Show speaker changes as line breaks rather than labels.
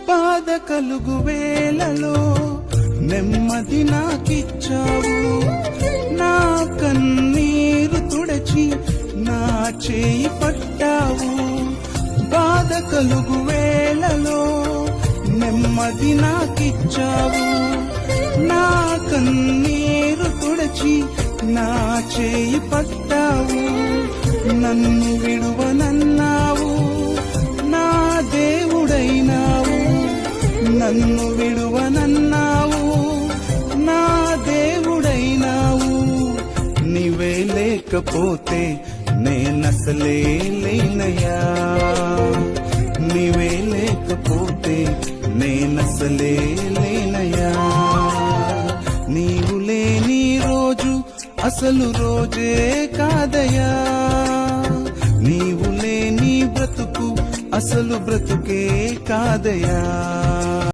బాధ కలుగు వేళలో నెమ్మది నాకిచ్చావు, నా కన్నీరు తుడచి నా చేయి పట్టావు. బాధ కలుగు వేళలో నెమ్మది నాకిచ్చావు, నా కన్నీరు తుడచి నా చేయి పట్టావు. నన్ను విడువనన్నావు, నా దేవుడైనావు. నన్ను విడువనన్నావు, నా దేవుడైనావు. నీవే లేకపోతే నేనసలే లేనయ్యా, నీవే లేకపోతే నేనసలే లేనయ్యా. నీవు లేని రోజు అసలు రోజే కాదయ్యా, నీవు లేని బ్రతుకు అసలు బ్రతుకే కాదయ్యా.